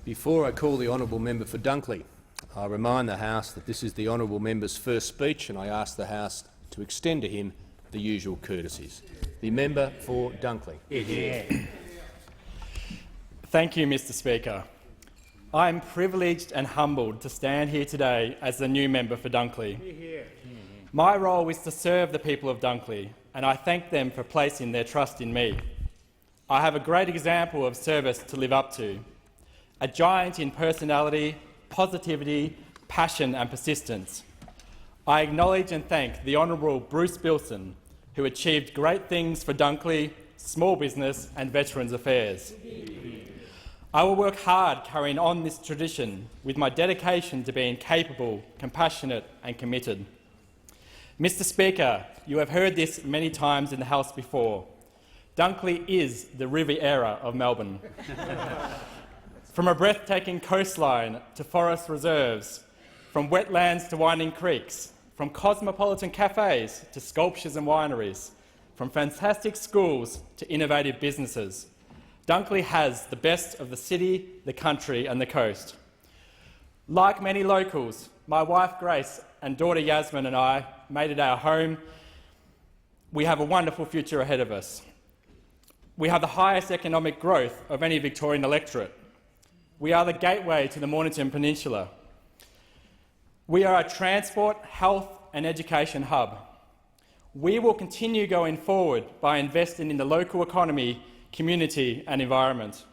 Before I call the honourable member for Dunkley, I remind the House that this is the honourable member's first speech, and I ask the House to extend to him the usual courtesies. The member for Dunkley. Thank you, Mr Speaker. I am privileged and humbled to stand here today as the new member for Dunkley. My role is to serve the people of Dunkley, and I thank them for placing their trust in me. I have a great example of service to live up to, a giant in personality, positivity, passion and persistence. I acknowledge and thank the Honourable Bruce Bilson, who achieved great things for Dunkley, small business and Veterans Affairs. I will work hard carrying on this tradition with my dedication to being capable, compassionate and committed. Mr Speaker, you have heard this many times in the House before. Dunkley is the Riviera of Melbourne. From a breathtaking coastline to forest reserves, from wetlands to winding creeks, from cosmopolitan cafes to sculptures and wineries, from fantastic schools to innovative businesses, Dunkley has the best of the city, the country and the coast. Like many locals, my wife Grace and daughter Yasmin and I made it our home. We have a wonderful future ahead of us. We have the highest economic growth of any Victorian electorate. We are the gateway to the Mornington Peninsula. We are a transport, health and education hub. We will continue going forward by investing in the local economy, community and environment.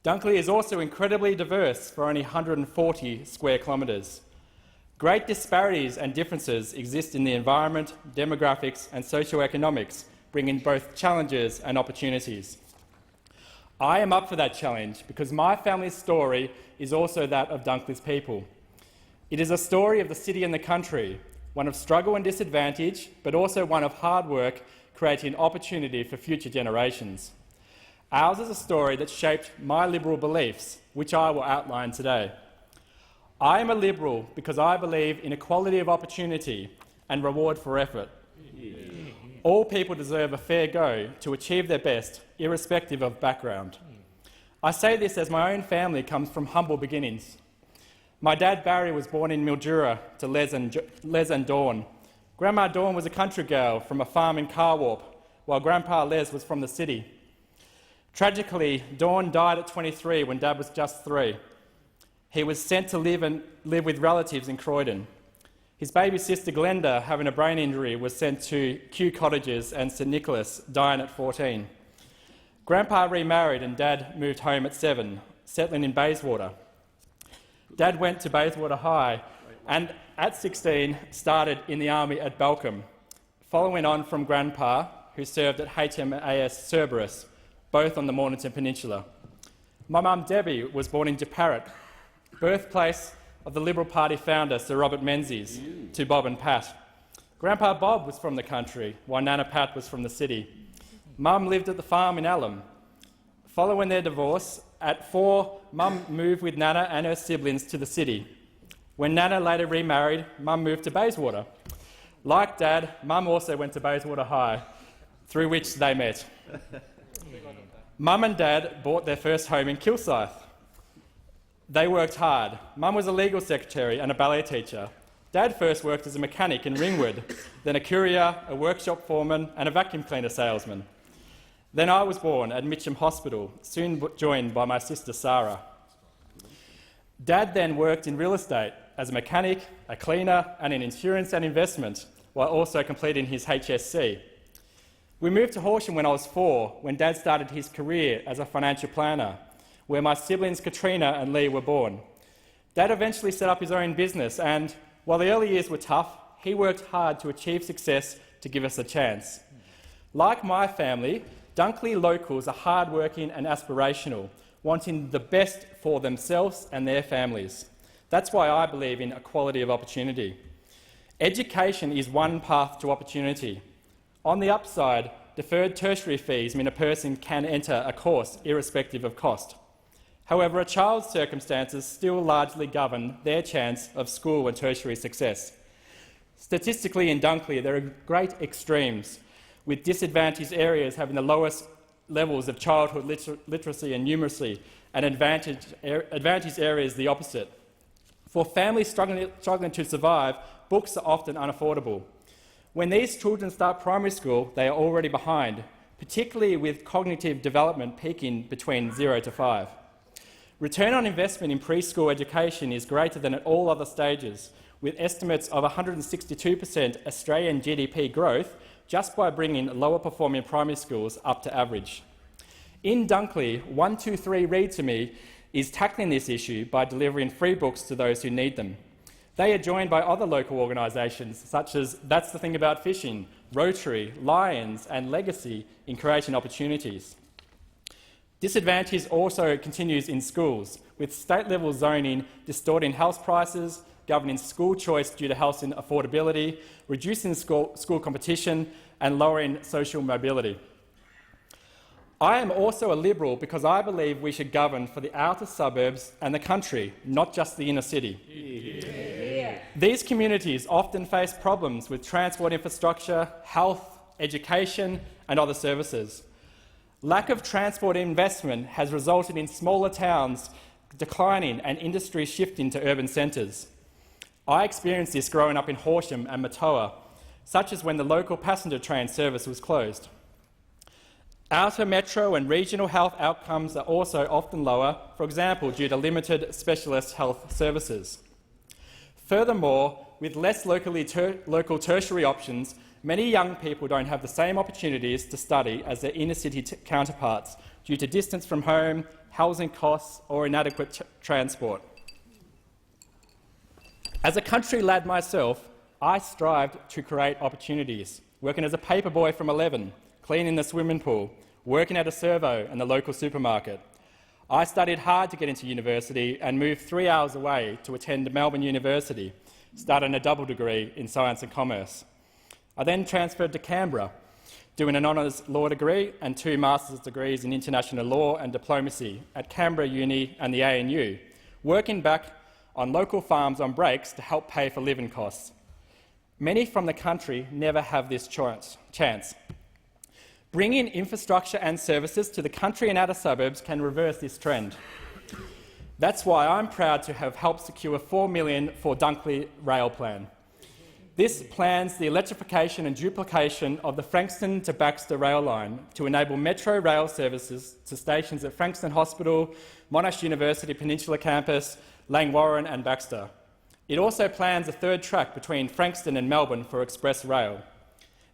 Dunkley is also incredibly diverse for only 140 square kilometres. Great disparities and differences exist in the environment, demographics and socio-economics, bringing both challenges and opportunities. I am up for that challenge because my family's story is also that of Dunkley's people. It is a story of the city and the country, one of struggle and disadvantage, but also one of hard work, creating opportunity for future generations. Ours is a story that shaped my Liberal beliefs, which I will outline today. I am a Liberal because I believe in equality of opportunity and reward for effort. All people deserve a fair go to achieve their best, irrespective of background. I say this as my own family comes from humble beginnings. My dad Barry was born in Mildura to Les and Dawn. Grandma Dawn was a country girl from a farm in Carwarp, while Grandpa Les was from the city. Tragically, Dawn died at 23 when Dad was just 3. He was sent to live with relatives in Croydon. His baby sister Glenda, having a brain injury, was sent to Kew Cottages and St Nicholas, dying at 14. Grandpa remarried and Dad moved home at 7, settling in Bayswater. Dad went to Bayswater High and at 16 started in the army at Balcombe, following on from Grandpa, who served at HMAS Cerberus, both on the Mornington Peninsula. My mum Debbie was born in Jeparit, birthplace of the Liberal Party founder Sir Robert Menzies, to Bob and Pat. Grandpa Bob was from the country, while Nana Pat was from the city. Mum lived at the farm in Alum. Following their divorce, at 4, Mum moved with Nana and her siblings to the city. When Nana later remarried, Mum moved to Bayswater. Like Dad, Mum also went to Bayswater High, through which they met. Mum and Dad bought their first home in Kilsyth. They worked hard. Mum was a legal secretary and a ballet teacher. Dad first worked as a mechanic in Ringwood, then a courier, a workshop foreman and a vacuum cleaner salesman. Then I was born at Mitcham Hospital, soon joined by my sister Sarah. Dad then worked in real estate as a mechanic, a cleaner and in insurance and investment, while also completing his HSC. We moved to Horsham when I was 4, when Dad started his career as a financial planner, where my siblings Katrina and Lee were born. Dad eventually set up his own business and, while the early years were tough, he worked hard to achieve success to give us a chance. Like my family, Dunkley locals are hard-working and aspirational, wanting the best for themselves and their families. That's why I believe in equality of opportunity. Education is one path to opportunity. On the upside, deferred tertiary fees mean a person can enter a course irrespective of cost. However, a child's circumstances still largely govern their chance of school and tertiary success. Statistically in Dunkley, there are great extremes, with disadvantaged areas having the lowest levels of childhood literacy and numeracy and advantaged areas the opposite. For families struggling to survive, books are often unaffordable. When these children start primary school, they are already behind, particularly with cognitive development peaking between 0 to 5. Return on investment in preschool education is greater than at all other stages, with estimates of 162% Australian GDP growth just by bringing lower-performing primary schools up to average. In Dunkley, 123 Read to Me is tackling this issue by delivering free books to those who need them. They are joined by other local organisations such as That's the Thing About Fishing, Rotary, Lions and Legacy in creating opportunities. Disadvantage also continues in schools, with state-level zoning distorting house prices, governing school choice due to housing affordability, reducing school competition and lowering social mobility. I am also a Liberal because I believe we should govern for the outer suburbs and the country, not just the inner city. Yeah. These communities often face problems with transport infrastructure, health, education and other services. Lack of transport investment has resulted in smaller towns declining and industry shifting to urban centres. I experienced this growing up in Horsham and Matoa, such as when the local passenger train service was closed. Outer metro and regional health outcomes are also often lower, for example, due to limited specialist health services. Furthermore, with less local tertiary options, many young people don't have the same opportunities to study as their inner-city counterparts due to distance from home, housing costs or inadequate transport. As a country lad myself, I strived to create opportunities, working as a paperboy from 11, cleaning the swimming pool, working at a servo and the local supermarket. I studied hard to get into university and moved 3 hours away to attend Melbourne University, starting a double degree in Science and Commerce. I then transferred to Canberra, doing an honours law degree and 2 master's degrees in international law and diplomacy at Canberra Uni and the ANU, working back on local farms on breaks to help pay for living costs. Many from the country never have this chance. Bringing infrastructure and services to the country and outer suburbs can reverse this trend. That's why I'm proud to have helped secure $4 million for Dunkley Rail Plan. This plans the electrification and duplication of the Frankston to Baxter rail line to enable metro rail services to stations at Frankston Hospital, Monash University Peninsula Campus, Langwarrin and Baxter. It also plans a 3rd track between Frankston and Melbourne for express rail.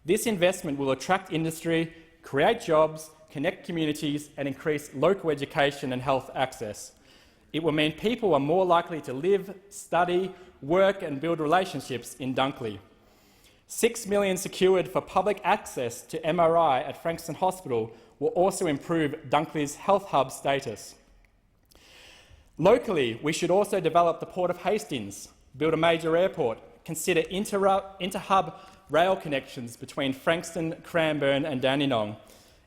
This investment will attract industry, create jobs, connect communities and increase local education and health access. It will mean people are more likely to live, study, work and build relationships in Dunkley. $6 million secured for public access to MRI at Frankston Hospital will also improve Dunkley's health hub status. Locally, we should also develop the Port of Hastings, build a major airport, consider inter-hub rail connections between Frankston, Cranbourne and Dandenong,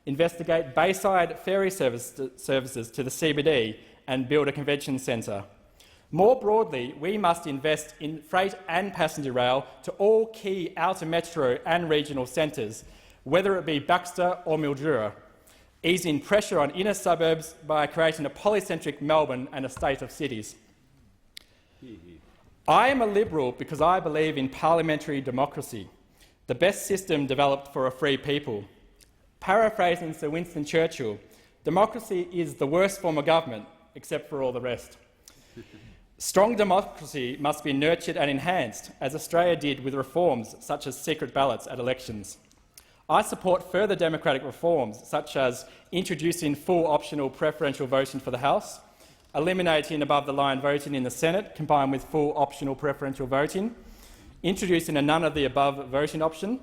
investigate Bayside ferry services to the CBD and build a convention centre. More broadly, we must invest in freight and passenger rail to all key outer metro and regional centres, whether it be Baxter or Mildura, easing pressure on inner suburbs by creating a polycentric Melbourne and a state of cities. I am a Liberal because I believe in parliamentary democracy, the best system developed for a free people. Paraphrasing Sir Winston Churchill, democracy is the worst form of government, except for all the rest. Strong democracy must be nurtured and enhanced, as Australia did with reforms such as secret ballots at elections. I support further democratic reforms, such as introducing full optional preferential voting for the House, eliminating above-the-line voting in the Senate combined with full optional preferential voting, introducing a none-of-the-above voting option,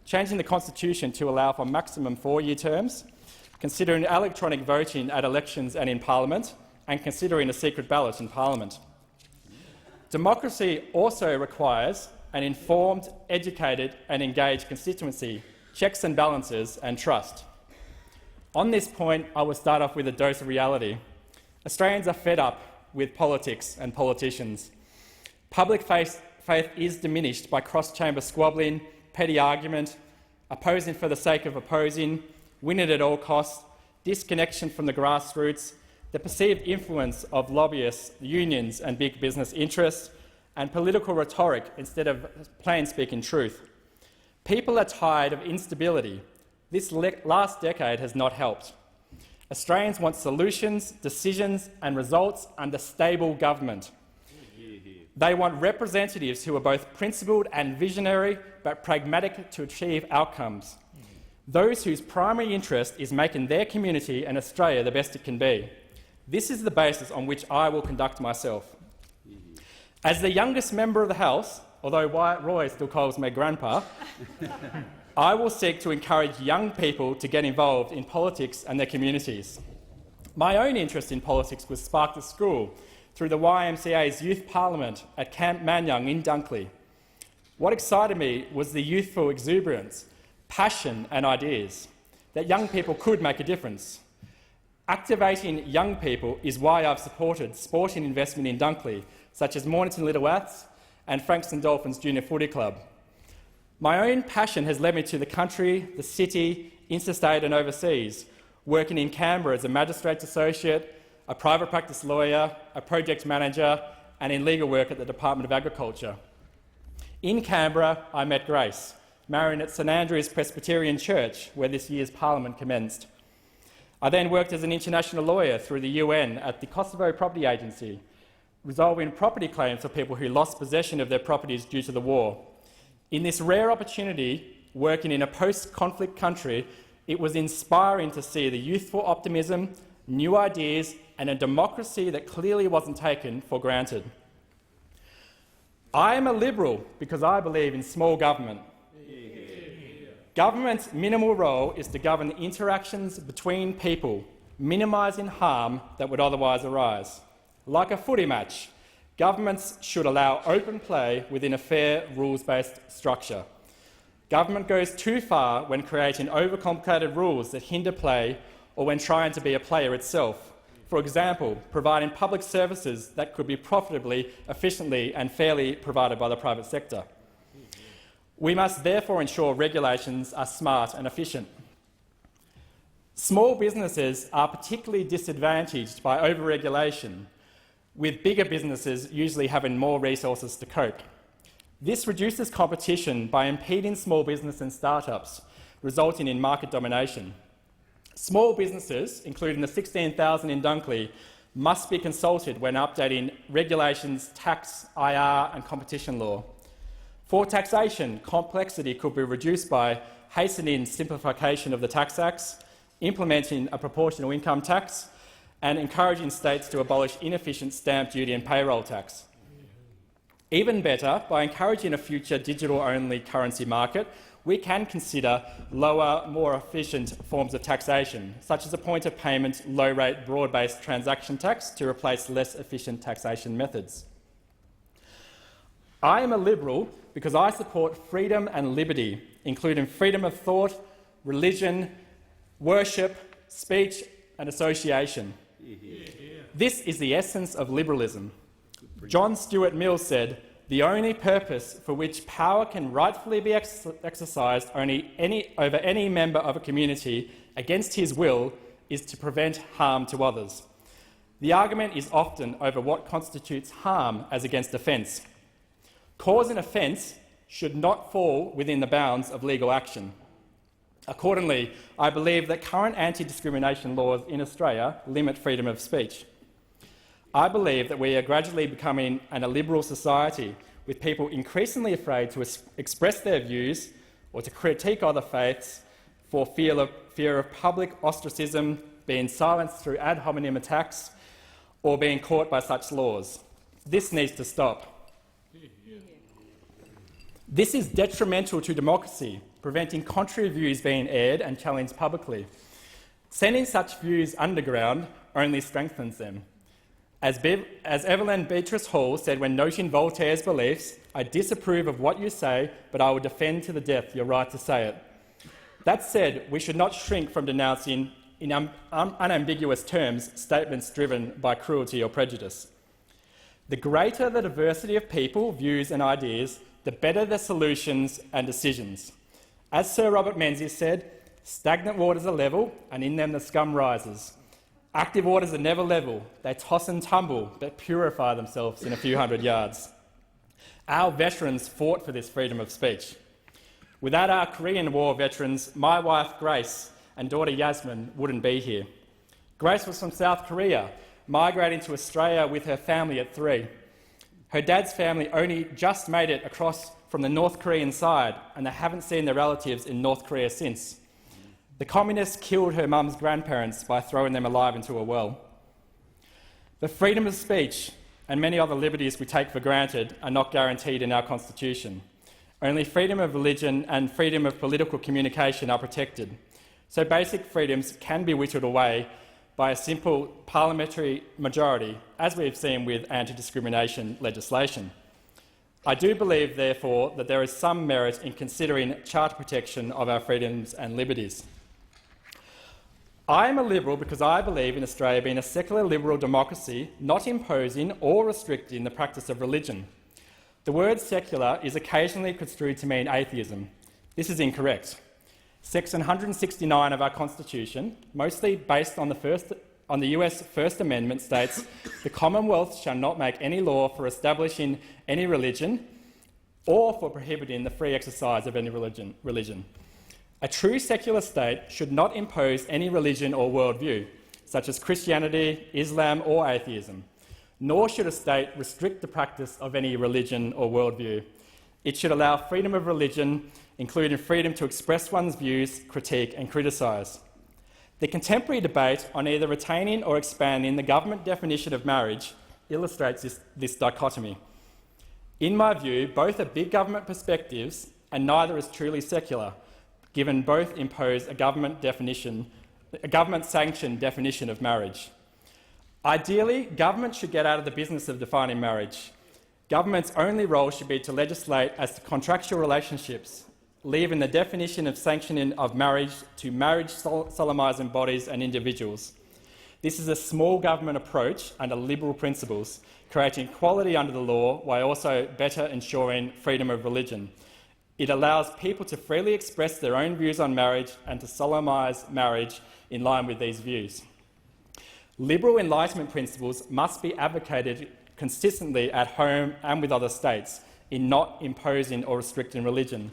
changing the Constitution to allow for maximum 4-year terms, considering electronic voting at elections and in Parliament, and considering a secret ballot in Parliament. Democracy also requires an informed, educated and engaged constituency, checks and balances and trust. On this point, I will start off with a dose of reality. Australians are fed up with politics and politicians. Public faith is diminished by cross-chamber squabbling, petty argument, opposing for the sake of opposing, winning at all costs, disconnection from the grassroots, the perceived influence of lobbyists, unions and big business interests, and political rhetoric instead of plain speaking truth. People are tired of instability. This last decade has not helped. Australians want solutions, decisions and results under stable government. They want representatives who are both principled and visionary, but pragmatic to achieve outcomes. Those whose primary interest is making their community and Australia the best it can be. This is the basis on which I will conduct myself. As the youngest member of the House, although Wyatt Roy still calls me grandpa, I will seek to encourage young people to get involved in politics and their communities. My own interest in politics was sparked at school through the YMCA's Youth Parliament at Camp Manyang in Dunkley. What excited me was the youthful exuberance, passion and ideas, that young people could make a difference. Activating young people is why I've supported sporting investment in Dunkley, such as Mornington Little Aths and Frankston Dolphins Junior Footy Club. My own passion has led me to the country, the city, interstate and overseas, working in Canberra as a magistrate's associate, a private practice lawyer, a project manager and in legal work at the Department of Agriculture. In Canberra, I met Grace, marrying at St Andrew's Presbyterian Church, where this year's Parliament commenced. I then worked as an international lawyer through the UN at the Kosovo Property Agency, resolving property claims for people who lost possession of their properties due to the war. In this rare opportunity, working in a post-conflict country, it was inspiring to see the youthful optimism, new ideas and a democracy that clearly wasn't taken for granted. I am a Liberal because I believe in small government. Government's minimal role is to govern the interactions between people, minimising harm that would otherwise arise. Like a footy match, governments should allow open play within a fair, rules-based structure. Government goes too far when creating overcomplicated rules that hinder play or when trying to be a player itself. For example, providing public services that could be profitably, efficiently and fairly provided by the private sector. We must therefore ensure regulations are smart and efficient. Small businesses are particularly disadvantaged by over-regulation, with bigger businesses usually having more resources to cope. This reduces competition by impeding small business and startups, resulting in market domination. Small businesses, including the 16,000 in Dunkley, must be consulted when updating regulations, tax, IR and competition law. For taxation, complexity could be reduced by hastening simplification of the tax acts, implementing a proportional income tax, and encouraging states to abolish inefficient stamp duty and payroll tax. Even better, by encouraging a future digital-only currency market, we can consider lower, more efficient forms of taxation, such as a point-of-payment, low-rate, broad-based transaction tax to replace less efficient taxation methods. I am a Liberal because I support freedom and liberty, including freedom of thought, religion, worship, speech and association. This is the essence of liberalism. John Stuart Mill said, "The only purpose for which power can rightfully be exercised over any member of a community against his will is to prevent harm to others." The argument is often over what constitutes harm as against offence. Cause and offence should not fall within the bounds of legal action. Accordingly, I believe that current anti-discrimination laws in Australia limit freedom of speech. I believe that we are gradually becoming a liberal society, with people increasingly afraid to express their views or to critique other faiths for fear of public ostracism, being silenced through ad hominem attacks or being caught by such laws. This needs to stop. This is detrimental to democracy, preventing contrary views being aired and challenged publicly. Sending such views underground only strengthens them. As Evelyn Beatrice Hall said when noting Voltaire's beliefs, "I disapprove of what you say, but I will defend to the death your right to say it." That said, we should not shrink from denouncing in unambiguous terms statements driven by cruelty or prejudice. The greater the diversity of people, views and ideas, the better the solutions and decisions. As Sir Robert Menzies said, "Stagnant waters are level, and in them the scum rises." Active waters are never level. They toss and tumble, but purify themselves in a few hundred yards. Our veterans fought for this freedom of speech. Without our Korean War veterans, my wife Grace and daughter Yasmin wouldn't be here. Grace was from South Korea, migrating to Australia with her family at 3. Her dad's family only just made it across from the North Korean side, and they haven't seen their relatives in North Korea since. The communists killed her mum's grandparents by throwing them alive into a well. The freedom of speech and many other liberties we take for granted are not guaranteed in our Constitution. Only freedom of religion and freedom of political communication are protected. So basic freedoms can be whittled away by a simple parliamentary majority, as we've seen with anti-discrimination legislation. I do believe, therefore, that there is some merit in considering charter protection of our freedoms and liberties. I am a Liberal because I believe in Australia being a secular liberal democracy, not imposing or restricting the practice of religion. The word secular is occasionally construed to mean atheism. This is incorrect. Section 169 of our Constitution, mostly based on the US First Amendment, states, "The Commonwealth shall not make any law for establishing any religion or for prohibiting the free exercise of any religion. A true secular state should not impose any religion or worldview, such as Christianity, Islam or atheism, nor should a state restrict the practice of any religion or worldview. It should allow freedom of religion, including freedom to express one's views, critique and criticise." The contemporary debate on either retaining or expanding the government definition of marriage illustrates this dichotomy. In my view, both are big government perspectives and neither is truly secular, given both impose a government-sanctioned definition of marriage. Ideally, government should get out of the business of defining marriage. Government's only role should be to legislate as to contractual relationships, leaving the definition of sanctioning of marriage to marriage solemnising bodies and individuals. This is a small government approach under liberal principles, creating equality under the law while also better ensuring freedom of religion. It allows people to freely express their own views on marriage and to solemnise marriage in line with these views. Liberal Enlightenment principles must be advocated consistently at home and with other states in not imposing or restricting religion.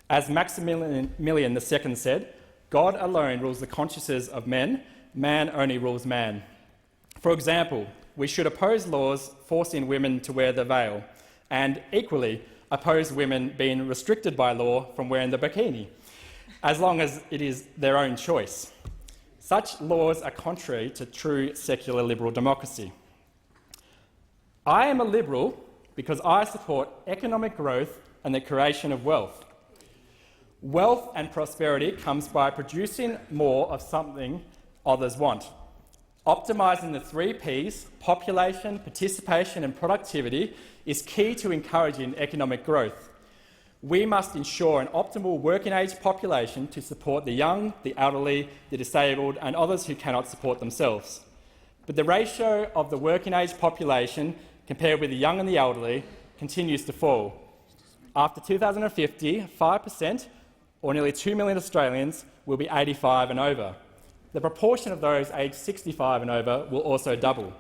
As Maximilian II said, "God alone rules the consciences of men, man only rules man." For example, we should oppose laws forcing women to wear the veil and, equally, oppose women being restricted by law from wearing the bikini, as long as it is their own choice. Such laws are contrary to true secular liberal democracy. I am a Liberal because I support economic growth and the creation of wealth. Wealth and prosperity comes by producing more of something others want. Optimising the 3 Ps, population, participation and productivity, is key to encouraging economic growth. We must ensure an optimal working-age population to support the young, the elderly, the disabled and others who cannot support themselves. But the ratio of the working-age population compared with the young and the elderly continues to fall. After 2050, 5%, or nearly 2 million Australians, will be 85 and over. The proportion of those aged 65 and over will also double.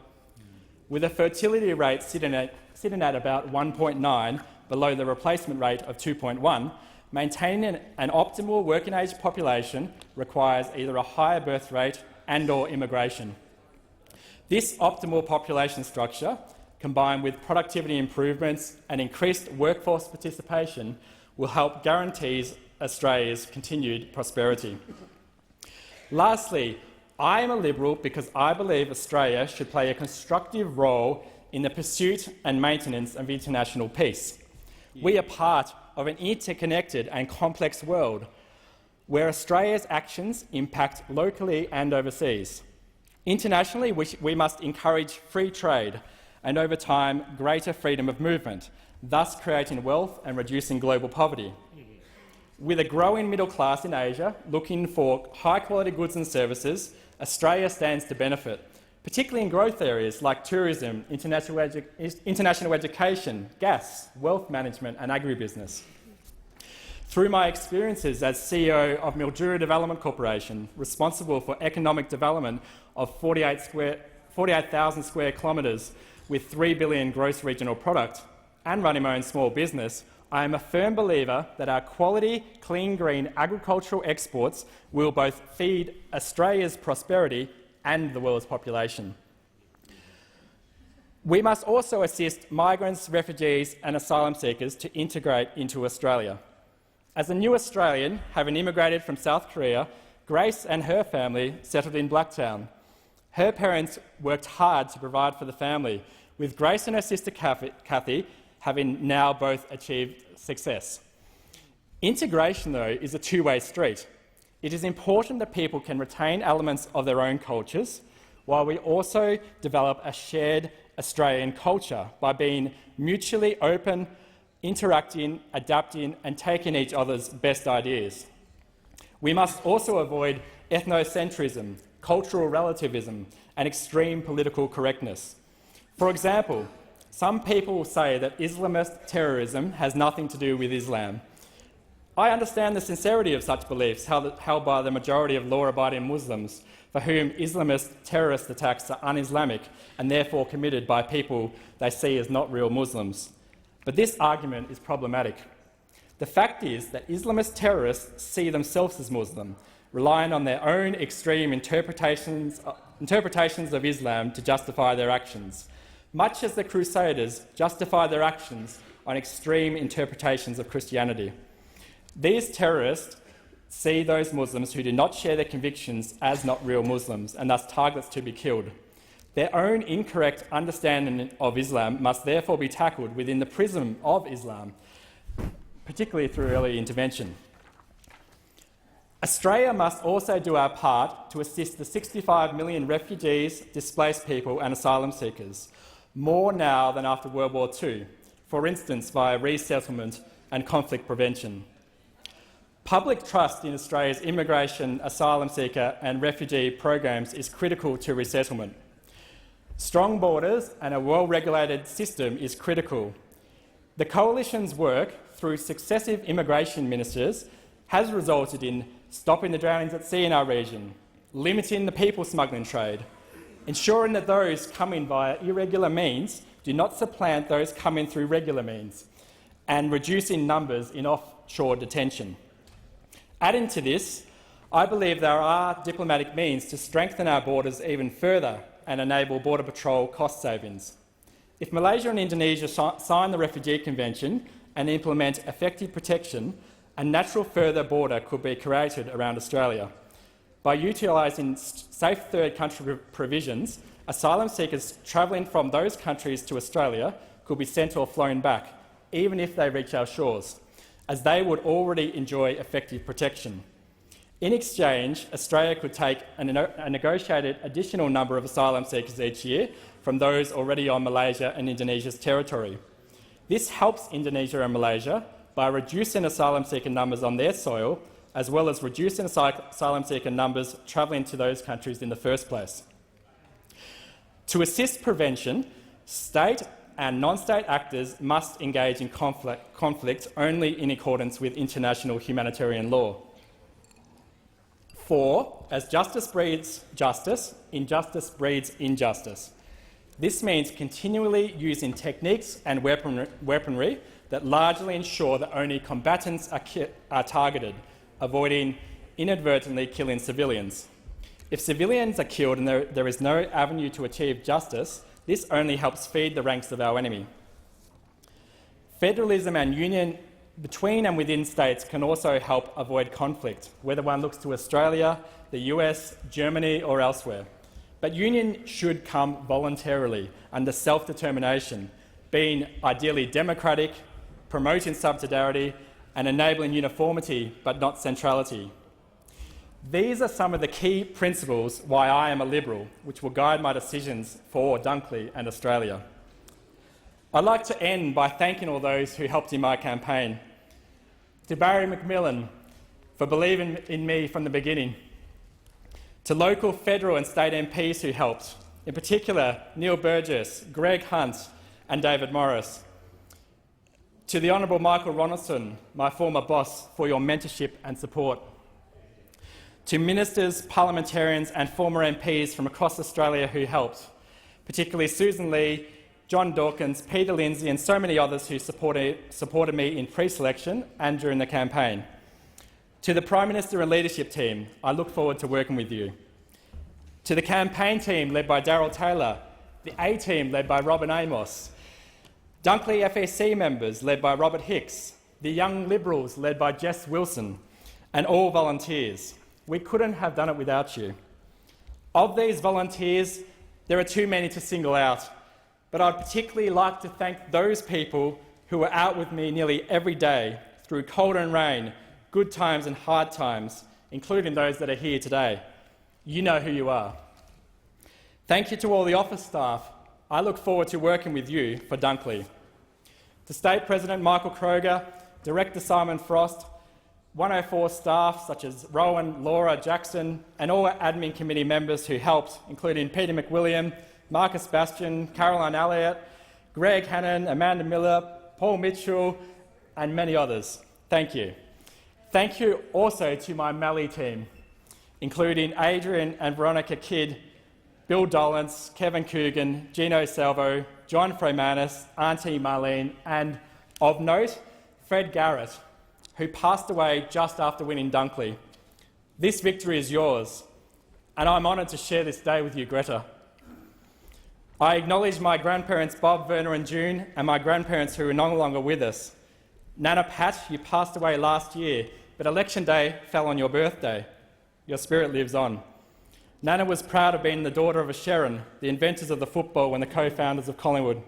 With a fertility rate sitting at about 1.9, below the replacement rate of 2.1, maintaining an optimal working-age population requires either a higher birth rate and/or immigration. This optimal population structure, combined with productivity improvements and increased workforce participation, will help guarantee Australia's continued prosperity. Lastly, I am a Liberal because I believe Australia should play a constructive role in the pursuit and maintenance of international peace. We are part of an interconnected and complex world where Australia's actions impact locally and overseas. Internationally, we must encourage free trade and, over time, greater freedom of movement, thus creating wealth and reducing global poverty. With a growing middle class in Asia looking for high-quality goods and services, Australia stands to benefit, particularly in growth areas like tourism, international education, gas, wealth management and agribusiness. Through my experiences as CEO of Mildura Development Corporation, responsible for economic development of 48,000 square kilometres with 3 billion gross regional product, and running my own small business, I am a firm believer that our quality, clean, green agricultural exports will both feed Australia's prosperity and the world's population. We must also assist migrants, refugees and asylum seekers to integrate into Australia. As a new Australian, having immigrated from South Korea, Grace and her family settled in Blacktown. Her parents worked hard to provide for the family, with Grace and her sister Kathy having now both achieved success. Integration, though, is a two-way street. It is important that people can retain elements of their own cultures, while we also develop a shared Australian culture by being mutually open, interacting, adapting and taking each other's best ideas. We must also avoid ethnocentrism, cultural relativism and extreme political correctness. For example, some people say that Islamist terrorism has nothing to do with Islam. I understand the sincerity of such beliefs held by the majority of law-abiding Muslims, for whom Islamist terrorist attacks are un-Islamic and therefore committed by people they see as not real Muslims. But this argument is problematic. The fact is that Islamist terrorists see themselves as Muslim, relying on their own extreme interpretations of Islam to justify their actions, much as the Crusaders justify their actions on extreme interpretations of Christianity. These terrorists see those Muslims who do not share their convictions as not real Muslims and thus targets to be killed. Their own incorrect understanding of Islam must therefore be tackled within the prism of Islam, particularly through early intervention. Australia must also do our part to assist the 65 million refugees, displaced people and asylum seekers, more now than after World War II, for instance via resettlement and conflict prevention. Public trust in Australia's immigration, asylum seeker and refugee programs is critical to resettlement. Strong borders and a well-regulated system is critical. The Coalition's work through successive immigration ministers has resulted in stopping the drownings at sea in our region, limiting the people smuggling trade, ensuring that those coming via irregular means do not supplant those coming through regular means, and reducing numbers in offshore detention. Adding to this, I believe there are diplomatic means to strengthen our borders even further and enable Border Patrol cost savings. If Malaysia and Indonesia sign the Refugee Convention and implement effective protection, a natural further border could be created around Australia. By utilising safe third country provisions, asylum seekers travelling from those countries to Australia could be sent or flown back, even if they reach our shores, as they would already enjoy effective protection. In exchange, Australia could take a negotiated additional number of asylum seekers each year from those already on Malaysia and Indonesia's territory. This helps Indonesia and Malaysia by reducing asylum seeker numbers on their soil, as well as reducing asylum seeker numbers travelling to those countries in the first place. To assist prevention, state and non-state actors must engage in conflict only in accordance with international humanitarian law. 4. As justice breeds justice, injustice breeds injustice. This means continually using techniques and weaponry that largely ensure that only combatants are targeted, avoiding inadvertently killing civilians. If civilians are killed and there is no avenue to achieve justice, this only helps feed the ranks of our enemy. Federalism and union between and within states can also help avoid conflict, whether one looks to Australia, the US, Germany or elsewhere. But union should come voluntarily, under self-determination, being ideally democratic, promoting subsidiarity and enabling uniformity but not centrality. These are some of the key principles why I am a Liberal, which will guide my decisions for Dunkley and Australia. I'd like to end by thanking all those who helped in my campaign. To Barry McMillan for believing in me from the beginning. To local federal and state MPs who helped, in particular Neil Burgess, Greg Hunt and David Morris. To the Honourable Michael Ronaldson, my former boss, for your mentorship and support. To ministers, parliamentarians and former MPs from across Australia who helped, particularly Susan Lee, John Dawkins, Peter Lindsay and so many others who supported me in pre-selection and during the campaign. To the Prime Minister and leadership team, I look forward to working with you. To the campaign team led by Daryl Taylor, the A team led by Robin Amos, Dunkley FEC members led by Robert Hicks, the Young Liberals led by Jess Wilson, and all volunteers. We couldn't have done it without you. Of these volunteers, there are too many to single out, but I'd particularly like to thank those people who were out with me nearly every day through cold and rain, good times and hard times, including those that are here today. You know who you are. Thank you to all the office staff. I look forward to working with you for Dunkley. To State President Michael Kroger, Director Simon Frost, 104 staff such as Rowan, Laura, Jackson and all admin committee members who helped, including Peter McWilliam, Marcus Bastian, Caroline Elliott, Greg Hannon, Amanda Miller, Paul Mitchell and many others. Thank you. Thank you also to my Mallee team, including Adrian and Veronica Kidd, Bill Dollins, Kevin Coogan, Gino Salvo, John Freymanis, Auntie Marlene and, of note, Fred Garrett, who passed away just after winning Dunkley. This victory is yours, and I'm honoured to share this day with you, Greta. I acknowledge my grandparents Bob, Verna and June, and my grandparents who are no longer with us. Nana Pat, you passed away last year, but election day fell on your birthday. Your spirit lives on. Nana was proud of being the daughter of a Sharon, the inventors of the football and the co-founders of Collingwood.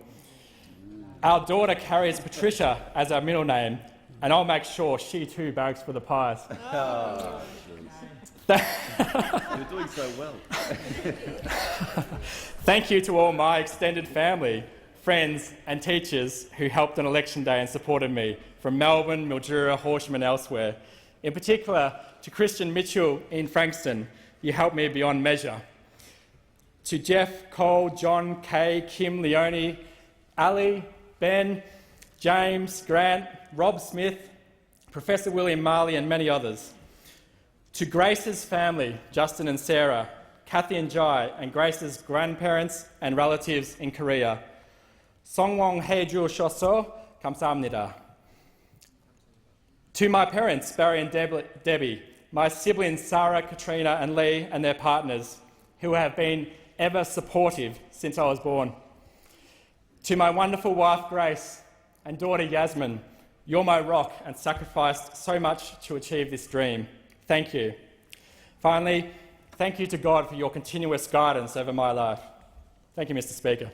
Our daughter carries Patricia as our middle name, and I'll make sure she too bags for the pies. Oh, you're doing so well. Thank you to all my extended family, friends and teachers who helped on election day and supported me from Melbourne, Mildura, Horsham and elsewhere. In particular, to Christian Mitchell in Frankston, you helped me beyond measure. To Jeff, Cole, John, Kay, Kim, Leonie, Ali, Ben, James, Grant, Rob Smith, Professor William Marley and many others. To Grace's family, Justin and Sarah, Kathy and Jai, and Grace's grandparents and relatives in Korea. Songwon Haejul Shoso, 감사합니다. To my parents, Barry and Debbie, my siblings Sarah, Katrina and Lee and their partners, who have been ever supportive since I was born. To my wonderful wife Grace and daughter Yasmin, you're my rock and sacrificed so much to achieve this dream. Thank you. Finally, thank you to God for your continuous guidance over my life. Thank you, Mr. Speaker.